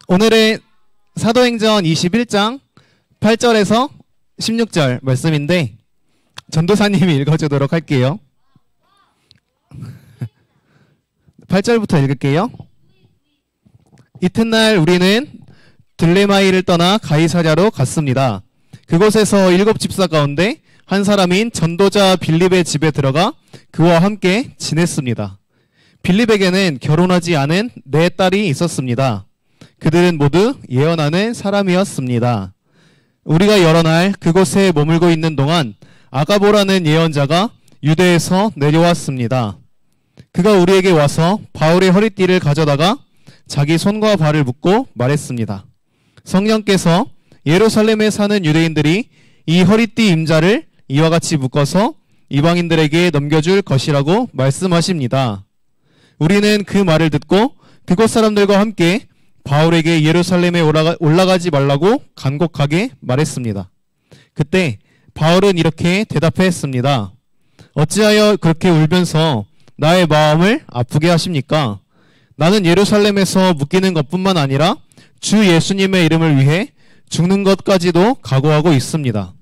오늘의 사도행전 21장 8절에서 16절 말씀인데 전도사님이 읽어주도록 할게요. 8절부터 읽을게요. 이튿날 우리는 들레마이를 떠나 가이사랴로 갔습니다. 그곳에서 7 집사 가운데 한 사람인 전도자 빌립의 집에 들어가 그와 함께 지냈습니다. 빌립에게는 결혼하지 않은 4딸이 있었습니다. 그들은 모두 예언하는 사람이었습니다. 우리가 여러 날 그곳에 머물고 있는 동안 아가보라는 예언자가 유대에서 내려왔습니다. 그가 우리에게 와서 바울의 허리띠를 가져다가 자기 손과 발을 묶고 말했습니다. 성령께서 예루살렘에 사는 유대인들이 이 허리띠 임자를 이와 같이 묶어서 이방인들에게 넘겨줄 것이라고 말씀하십니다. 우리는 그 말을 듣고 그곳 사람들과 함께 바울에게 예루살렘에 올라가지 말라고 간곡하게 말했습니다. 그때 바울은 이렇게 대답했습니다. 어찌하여 그렇게 울면서 나의 마음을 아프게 하십니까? 나는 예루살렘에서 묶이는 것뿐만 아니라 주 예수님의 이름을 위해 죽는 것까지도 각오하고 있습니다.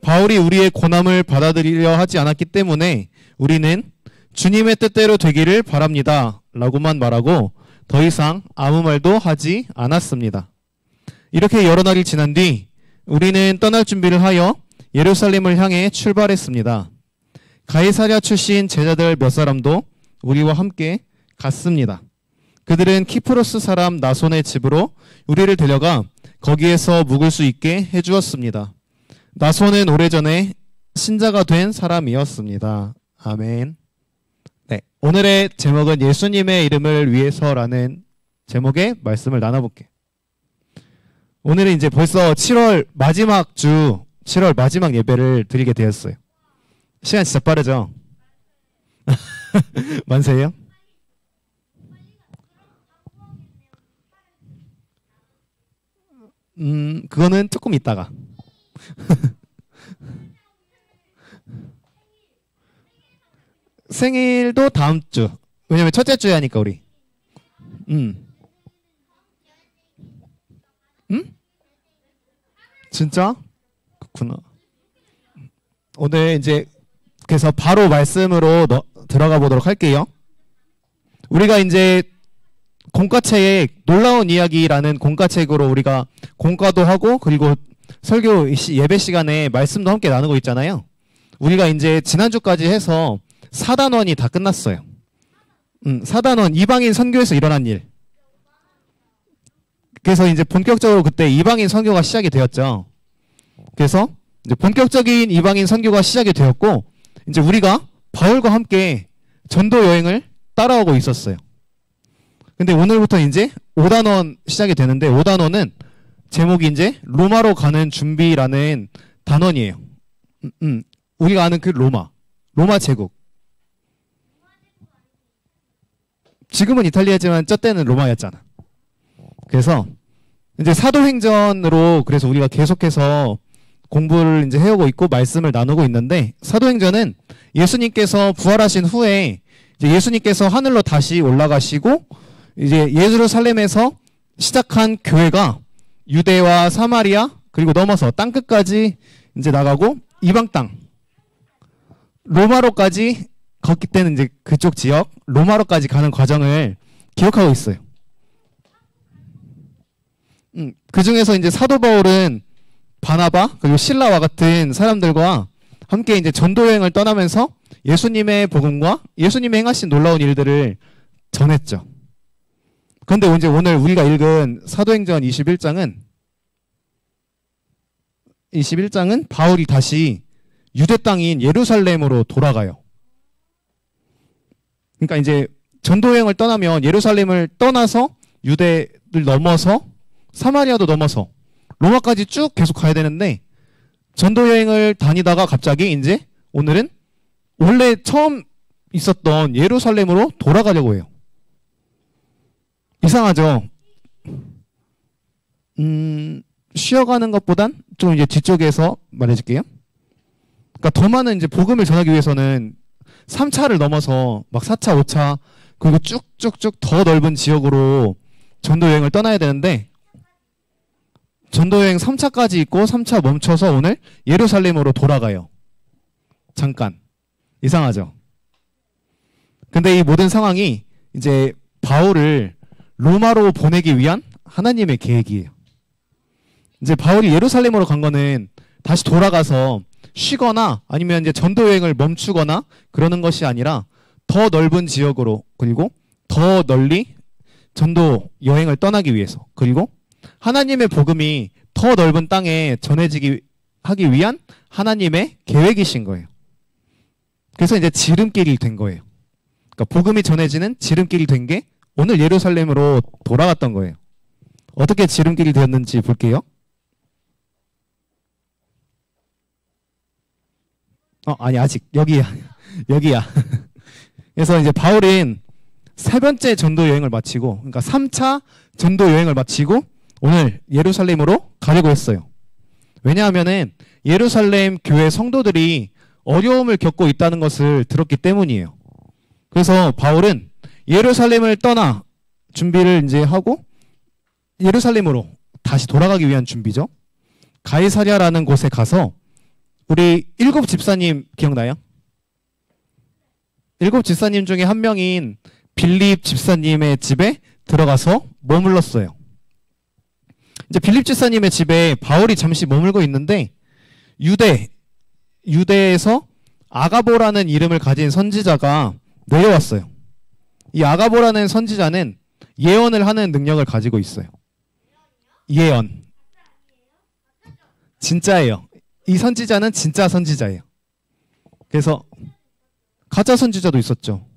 바울이 우리의 고난을 받아들이려 하지 않았기 때문에 우리는 주님의 뜻대로 되기를 바랍니다. 라고만 말하고 더 이상 아무 말도 하지 않았습니다. 이렇게 여러 날이 지난 뒤 우리는 떠날 준비를 하여 예루살렘을 향해 출발했습니다. 가이사랴 출신 제자들 몇 사람도 우리와 함께 갔습니다. 그들은 키프로스 사람 나손의 집으로 우리를 데려가 거기에서 묵을 수 있게 해주었습니다. 나손은 오래전에 신자가 된 사람이었습니다. 아멘. 네, 오늘의 제목은 예수님의 이름을 위해서라는 제목의 말씀을 나눠볼게요. 오늘은 이제 벌써 7월 마지막 주, 7월 마지막 예배를 드리게 되었어요. 시간 진짜 빠르죠? 만세예요? 그거는 조금 있다가. 생일도 다음 주. 왜냐면 첫째 주에 하니까 우리. 진짜? 그렇구나. 오늘 이제 그래서 바로 말씀으로 들어가 보도록 할게요. 우리가 이제 공과책 놀라운 이야기라는 공과책으로 우리가 공과도 하고 그리고 설교 예배 시간에 말씀도 함께 나누고 있잖아요. 우리가 이제 지난주까지 해서 4단원이 다 끝났어요. 4단원 이방인 선교에서 일어난 일. 그래서 이제 본격적으로 그때 이방인 선교가 시작이 되었죠. 그래서 이제 본격적인 이방인 선교가 시작이 되었고 이제 우리가 바울과 함께 전도 여행을 따라오고 있었어요. 근데 오늘부터 이제 5단원 시작이 되는데 5단원은 제목이 이제 로마로 가는 준비라는 단원이에요. 우리가 아는 그 로마 제국. 지금은 이탈리아지만 저 때는 로마였잖아. 그래서 이제 사도행전으로 그래서 우리가 계속해서 공부를 이제 해오고 있고 말씀을 나누고 있는데 사도행전은 예수님께서 부활하신 후에 이제 예수님께서 하늘로 다시 올라가시고 이제 예루살렘에서 시작한 교회가 유대와 사마리아 그리고 넘어서 땅끝까지 이제 나가고 이방 땅 로마로까지 걷기 때는 이제 그쪽 지역 로마로까지 가는 과정을 기억하고 있어요. 그 중에서 이제 사도 바울은 바나바 그리고 실라와 같은 사람들과 함께 이제 전도 여행을 떠나면서 예수님의 복음과 예수님이 행하신 놀라운 일들을 전했죠. 그런데 이제 오늘 우리가 읽은 사도행전 21장은 바울이 다시 유대 땅인 예루살렘으로 돌아가요. 그러니까 이제 전도 여행을 떠나면 예루살렘을 떠나서 유대를 넘어서 사마리아도 넘어서 로마까지 쭉 계속 가야 되는데 전도 여행을 다니다가 갑자기 이제 오늘은 원래 처음 있었던 예루살렘으로 돌아가려고 해요. 이상하죠? 쉬어가는 것보단 좀 이제 뒤쪽에서 말해줄게요. 그러니까 더 많은 이제 복음을 전하기 위해서는 3차를 넘어서 막 4차, 5차 그리고 쭉쭉쭉 더 넓은 지역으로 전도 여행을 떠나야 되는데 전도 여행 3차까지 있고 3차 멈춰서 오늘 예루살렘으로 돌아가요. 잠깐. 이상하죠? 근데 이 모든 상황이 이제 바울을 로마로 보내기 위한 하나님의 계획이에요. 이제 바울이 예루살렘으로 간 거는 다시 돌아가서 쉬거나 아니면 이제 전도 여행을 멈추거나 그러는 것이 아니라 더 넓은 지역으로 그리고 더 널리 전도 여행을 떠나기 위해서 그리고 하나님의 복음이 더 넓은 땅에 전해지기 하기 위한 하나님의 계획이신 거예요. 그래서 이제 지름길이 된 거예요. 그러니까 복음이 전해지는 지름길이 된 게 오늘 예루살렘으로 돌아갔던 거예요. 어떻게 지름길이 되었는지 볼게요. 아니 아직 여기야. 여기야. 그래서 이제 바울은 세 번째 전도 여행을 마치고 그러니까 3차 전도 여행을 마치고 오늘 예루살렘으로 가려고 했어요. 왜냐하면은 예루살렘 교회 성도들이 어려움을 겪고 있다는 것을 들었기 때문이에요. 그래서 바울은 예루살렘을 떠나 준비를 이제 하고 예루살렘으로 다시 돌아가기 위한 준비죠. 가이사랴라는 곳에 가서 우리 7 집사님 기억나요? 7 집사님 중에 한 명인 빌립 집사님의 집에 들어가서 머물렀어요. 이제 빌립 집사님의 집에 바울이 잠시 머물고 있는데 유대에서 아가보라는 이름을 가진 선지자가 내려왔어요. 이 아가보라는 선지자는 예언을 하는 능력을 가지고 있어요. 예언. 진짜예요. 이 선지자는 진짜 선지자예요. 그래서 가짜 선지자도 있었죠.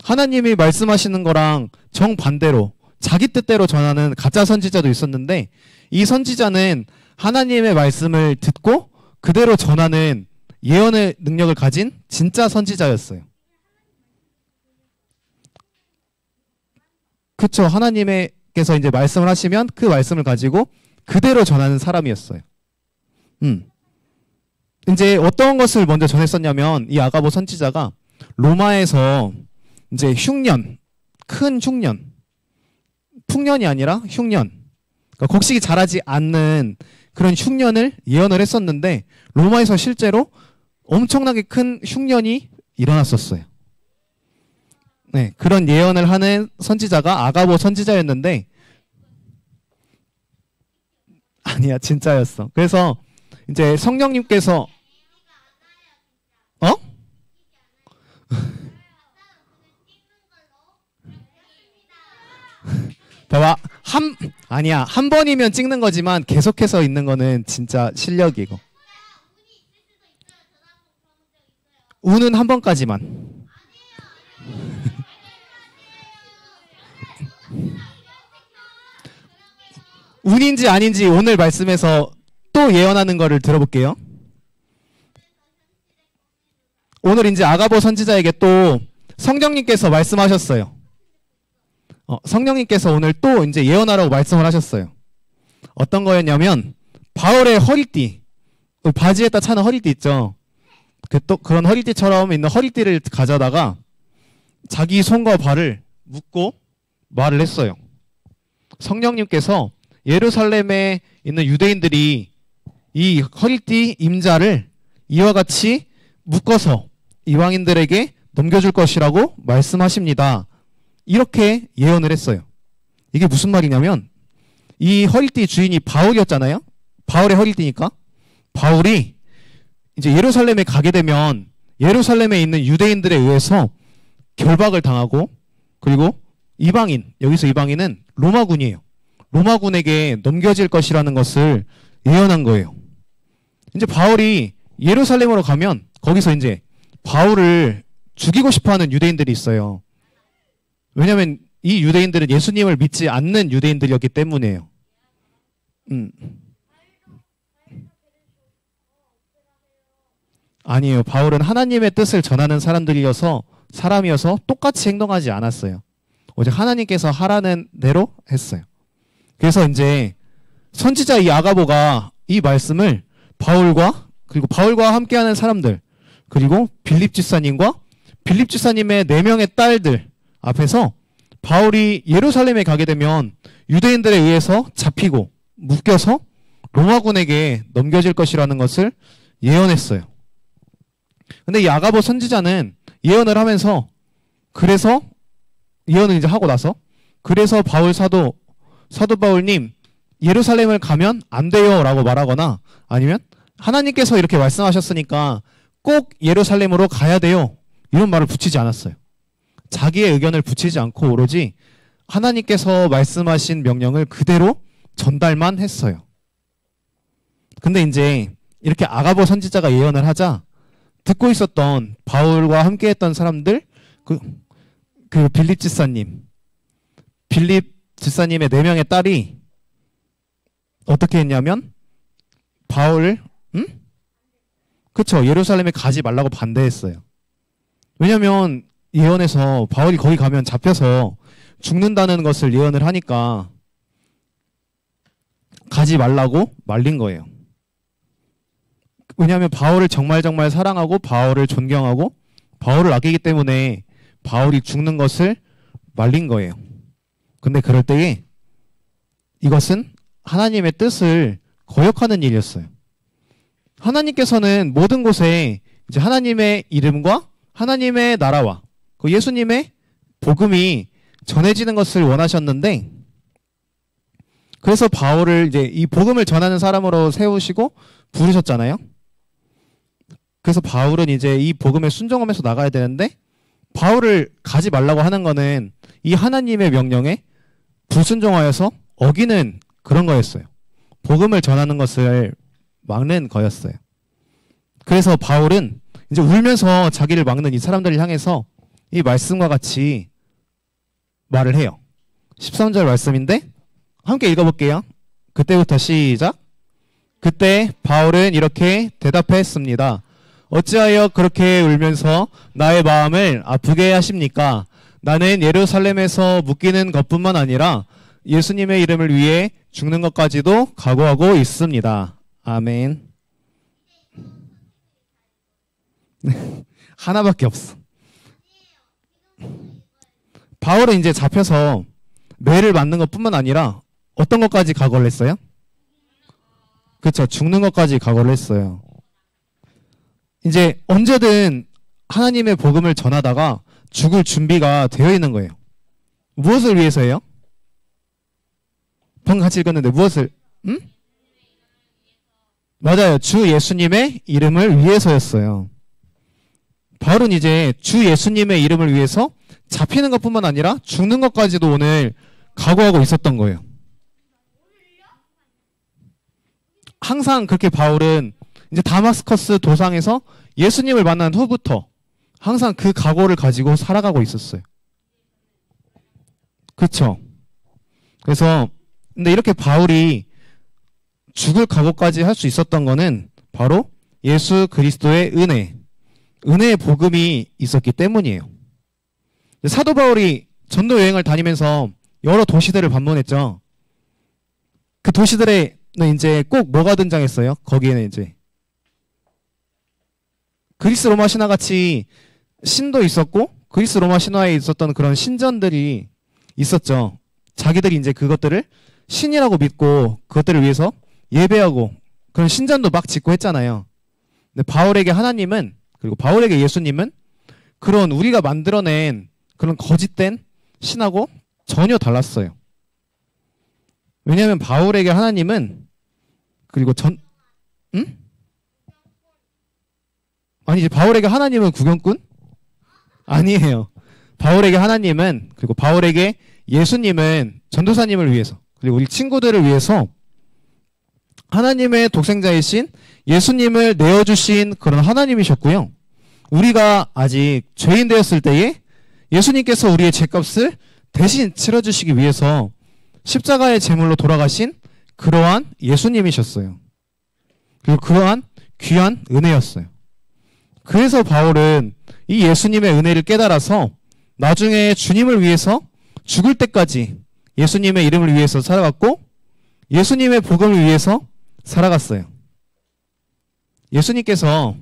하나님이 말씀하시는 거랑 정반대로 자기 뜻대로 전하는 가짜 선지자도 있었는데 이 선지자는 하나님의 말씀을 듣고 그대로 전하는 예언의 능력을 가진 진짜 선지자였어요. 그쵸. 하나님께서 이제 말씀을 하시면 그 말씀을 가지고 그대로 전하는 사람이었어요. 이제 어떤 것을 먼저 전했었냐면 이 아가보 선지자가 로마에서 이제 흉년, 큰 흉년, 풍년이 아니라 흉년, 그러니까 곡식이 자라지 않는 그런 흉년을 예언을 했었는데 로마에서 실제로 엄청나게 큰 흉년이 일어났었어요. 네, 그런 예언을 하는 선지자가 아가보 선지자였는데 아니야, 진짜였어. 그래서 이제 성령님께서 봐봐. 아니야. 한 번이면 찍는 거지만 계속해서 있는 거는 진짜 실력이고. 운은 한 번까지만. 운인지 아닌지 오늘 말씀에서 또 예언하는 거를 들어볼게요. 오늘 이제 아가보 선지자에게 또 성령님께서 말씀하셨어요. 성령님께서 오늘 또 이제 예언하라고 말씀을 하셨어요. 어떤 거였냐면 바울의 허리띠, 바지에다 차는 허리띠 있죠. 그런 허리띠처럼 있는 허리띠를 가져다가 자기 손과 발을 묶고 말을 했어요. 성령님께서 예루살렘에 있는 유대인들이 이 허리띠 임자를 이와 같이 묶어서 이방인들에게 넘겨줄 것이라고 말씀하십니다. 이렇게 예언을 했어요. 이게 무슨 말이냐면 이 허리띠 주인이 바울이었잖아요. 바울의 허리띠니까 바울이 이제 예루살렘에 가게 되면 예루살렘에 있는 유대인들에 의해서 결박을 당하고 그리고 이방인, 여기서 이방인은 로마군이에요. 로마군에게 넘겨질 것이라는 것을 예언한 거예요. 이제 바울이 예루살렘으로 가면 거기서 이제 바울을 죽이고 싶어하는 유대인들이 있어요. 왜냐하면 이 유대인들은 예수님을 믿지 않는 유대인들이었기 때문이에요. 아니에요. 바울은 하나님의 뜻을 전하는 사람이어서 똑같이 행동하지 않았어요. 오직 하나님께서 하라는 대로 했어요. 그래서 이제 선지자 이 아가보가 이 말씀을 그리고 바울과 함께하는 사람들 그리고 빌립 집사님과 빌립 집사님의 4명의 딸들 앞에서 바울이 예루살렘에 가게 되면 유대인들에 의해서 잡히고 묶여서 로마군에게 넘겨질 것이라는 것을 예언했어요. 근데 이 아가보 선지자는 예언을 하면서 그래서 예언을 이제 하고 나서 그래서 사도 바울님 예루살렘을 가면 안 돼요 라고 말하거나 아니면 하나님께서 이렇게 말씀하셨으니까 꼭 예루살렘으로 가야 돼요 이런 말을 붙이지 않았어요. 자기의 의견을 붙이지 않고 오로지 하나님께서 말씀하신 명령을 그대로 전달만 했어요. 근데 이제 이렇게 아가보 선지자가 예언을 하자 듣고 있었던 바울과 함께 했던 사람들 그 빌립 집사님의 4명의 딸이 어떻게 했냐면 바울을 그쵸 예루살렘에 가지 말라고 반대했어요. 왜냐면 예언에서 바울이 거기 가면 잡혀서 죽는다는 것을 예언을 하니까 가지 말라고 말린 거예요. 왜냐하면 바울을 정말 사랑하고 바울을 존경하고 바울을 아끼기 때문에 바울이 죽는 것을 말린 거예요. 근데 그럴 때에 이것은 하나님의 뜻을 거역하는 일이었어요. 하나님께서는 모든 곳에 이제 하나님의 이름과 하나님의 나라와 그 예수님의 복음이 전해지는 것을 원하셨는데 그래서 바울을 이제 이 복음을 전하는 사람으로 세우시고 부르셨잖아요. 그래서 바울은 이제 이 복음에 순종하면서 나가야 되는데 바울을 가지 말라고 하는 거는 이 하나님의 명령에 불순종하여서 어기는 그런 거였어요. 복음을 전하는 것을 막는 거였어요. 그래서 바울은 이제 울면서 자기를 막는 이 사람들을 향해서 이 말씀과 같이 말을 해요. 13절 말씀인데 함께 읽어볼게요. 그때부터 시작. 그때 바울은 이렇게 대답했습니다. 어찌하여 그렇게 울면서 나의 마음을 아프게 하십니까? 나는 예루살렘에서 묶이는 것뿐만 아니라 예수님의 이름을 위해 죽는 것까지도 각오하고 있습니다. 아멘. 하나밖에 없어. 바울은 이제 잡혀서 매를 맞는 것뿐만 아니라 어떤 것까지 각오를 했어요? 그렇죠. 죽는 것까지 각오를 했어요. 이제 언제든 하나님의 복음을 전하다가 죽을 준비가 되어 있는 거예요. 무엇을 위해서예요? 방금 같이 읽었는데 무엇을? 맞아요. 주 예수님의 이름을 위해서였어요. 바울은 이제 주 예수님의 이름을 위해서 잡히는 것뿐만 아니라 죽는 것까지도 오늘 각오하고 있었던 거예요. 항상 그렇게 바울은 이제 다마스커스 도상에서 예수님을 만난 후부터 항상 그 각오를 가지고 살아가고 있었어요. 그렇죠? 그래서 근데 이렇게 바울이 죽을 각오까지 할 수 있었던 거는 바로 예수 그리스도의 은혜의 복음이 있었기 때문이에요. 사도 바울이 전도 여행을 다니면서 여러 도시들을 방문했죠. 그 도시들에는 이제 꼭 뭐가 등장했어요? 거기에는 이제 그리스 로마 신화 같이 신도 있었고 그리스 로마 신화에 있었던 그런 신전들이 있었죠. 자기들이 이제 그것들을 신이라고 믿고 그것들을 위해서 예배하고 그런 신전도 막 짓고 했잖아요. 근데 바울에게 하나님은 그리고 바울에게 예수님은 그런 우리가 만들어낸 그런 거짓된 신하고 전혀 달랐어요. 왜냐하면 바울에게 하나님은 그리고 아니지 바울에게 하나님은 구경꾼? 아니에요. 바울에게 하나님은 그리고 바울에게 예수님은 전도사님을 위해서 그리고 우리 친구들을 위해서 하나님의 독생자이신 예수님을 내어주신 그런 하나님이셨고요. 우리가 아직 죄인 되었을 때에 예수님께서 우리의 죄값을 대신 치러주시기 위해서 십자가의 제물로 돌아가신 그러한 예수님이셨어요. 그리고 그러한 귀한 은혜였어요. 그래서 바울은 이 예수님의 은혜를 깨달아서 나중에 주님을 위해서 죽을 때까지 예수님의 이름을 위해서 살아갔고 예수님의 복음을 위해서 살아갔어요. 예수님께서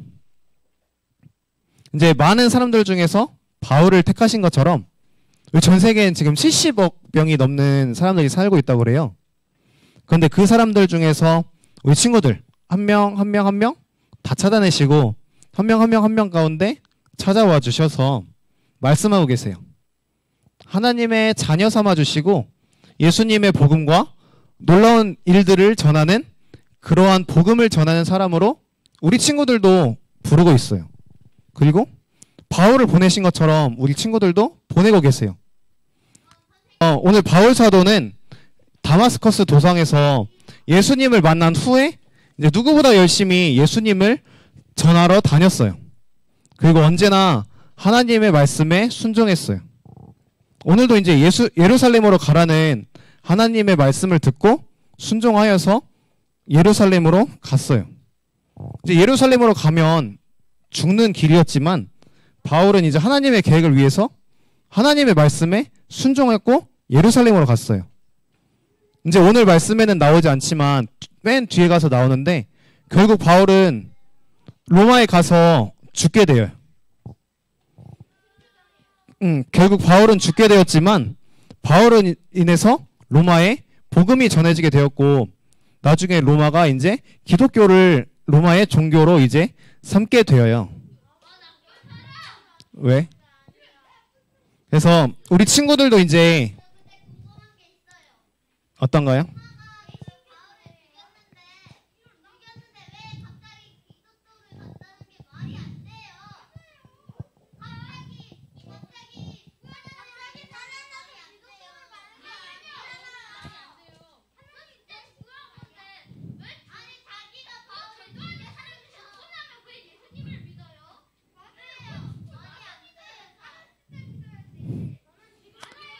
이제 많은 사람들 중에서 바울을 택하신 것처럼 전 세계엔 지금 70억 명이 넘는 사람들이 살고 있다고 그래요. 그런데 그 사람들 중에서 우리 친구들 한 명 한 명 한 명 다 찾아내시고 한 명 한 명 한 명 가운데 찾아와 주셔서 말씀하고 계세요. 하나님의 자녀 삼아 주시고 예수님의 복음과 놀라운 일들을 전하는 그러한 복음을 전하는 사람으로 우리 친구들도 부르고 있어요. 그리고 바울을 보내신 것처럼 우리 친구들도 보내고 계세요. 오늘 바울 사도는 다마스커스 도상에서 예수님을 만난 후에 이제 누구보다 열심히 예수님을 전하러 다녔어요. 그리고 언제나 하나님의 말씀에 순종했어요. 오늘도 이제 예루살렘으로 가라는 하나님의 말씀을 듣고 순종하여서 예루살렘으로 갔어요. 이제 예루살렘으로 가면 죽는 길이었지만 바울은 이제 하나님의 계획을 위해서 하나님의 말씀에 순종했고 예루살렘으로 갔어요. 이제 오늘 말씀에는 나오지 않지만 맨 뒤에 가서 나오는데 결국 바울은 로마에 가서 죽게 돼요. 결국 바울은 죽게 되었지만 바울은 인해서 로마에 복음이 전해지게 되었고 나중에 로마가 이제 기독교를 로마의 종교로 이제 삼게 되어요. 왜? 그래서 우리 친구들도 이제 어떤가요?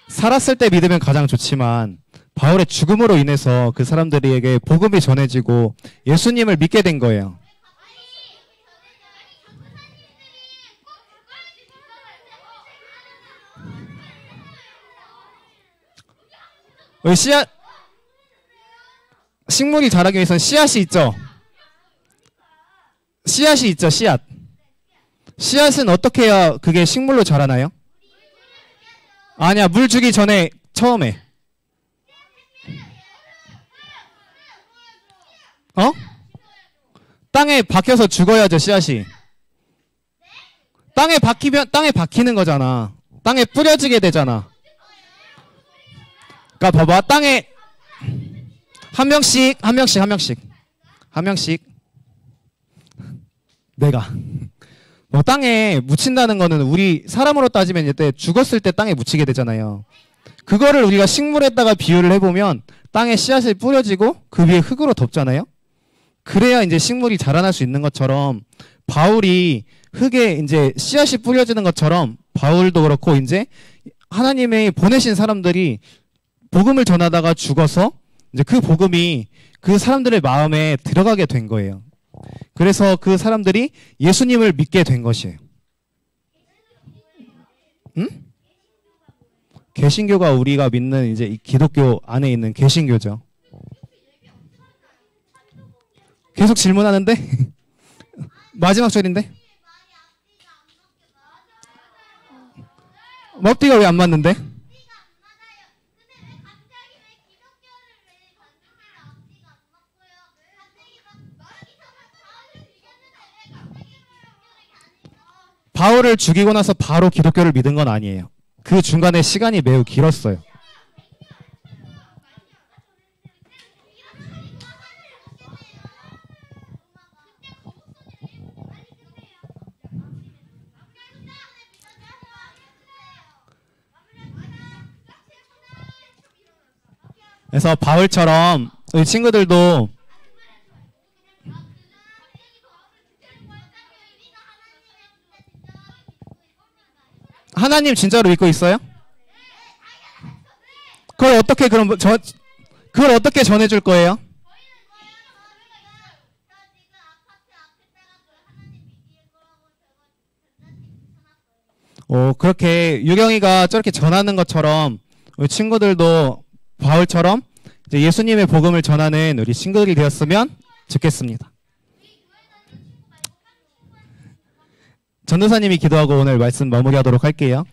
살았을 때 믿으면 가장 좋지만 바울의 죽음으로 인해서 그 사람들에게 복음이 전해지고 예수님을 믿게 된 거예요. 식물이 자라기 위해서는 씨앗이 있죠. 씨앗이 있죠, 씨앗. 씨앗은 어떻게 해야 그게 식물로 자라나요? 아니야, 물 주기 전에 처음에. 땅에 박혀서 죽어야죠, 씨앗이. 땅에 박히는 거잖아. 땅에 뿌려지게 되잖아. 그러니까 봐봐, 땅에 한 명씩 내가 땅에 묻힌다는 거는 우리 사람으로 따지면 이때 죽었을 때 땅에 묻히게 되잖아요. 그거를 우리가 식물에다가 비유를 해보면 땅에 씨앗이 뿌려지고 그 위에 흙으로 덮잖아요. 그래야 이제 식물이 자라날 수 있는 것처럼 바울이 흙에 이제 씨앗이 뿌려지는 것처럼 바울도 그렇고 이제 하나님의 보내신 사람들이 복음을 전하다가 죽어서 이제 그 복음이 그 사람들의 마음에 들어가게 된 거예요. 그래서 그 사람들이 예수님을 믿게 된 것이에요. 응? 개신교가 우리가 믿는 이제 이 기독교 안에 있는 개신교죠. 계속 질문하는데? 마지막 절인데? 앞뒤가 왜 안 맞는데? 바울을 죽이고 나서 바로 기독교를 믿은 건 아니에요. 그 중간에 시간이 매우 길었어요. 그래서 바울처럼 우리 친구들도 하나님 진짜로 믿고 있어요? 그걸 어떻게 그걸 어떻게 전해줄 거예요? 그렇게 유경이가 저렇게 전하는 것처럼 우리 친구들도 바울처럼 이제 예수님의 복음을 전하는 우리 친구들이 되었으면 좋겠습니다. 전도사님이 기도하고 오늘 말씀 마무리하도록 할게요.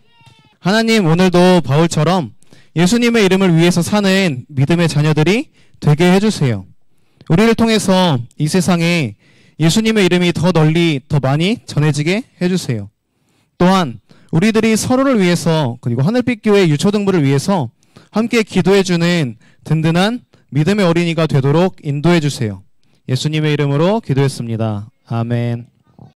하나님 오늘도 바울처럼 예수님의 이름을 위해서 사는 믿음의 자녀들이 되게 해주세요. 우리를 통해서 이 세상에 예수님의 이름이 더 널리 더 많이 전해지게 해주세요. 또한 우리들이 서로를 위해서 그리고 하늘빛 교회 유초등부를 위해서 함께 기도해주는 든든한 믿음의 어린이가 되도록 인도해주세요. 예수님의 이름으로 기도했습니다. 아멘.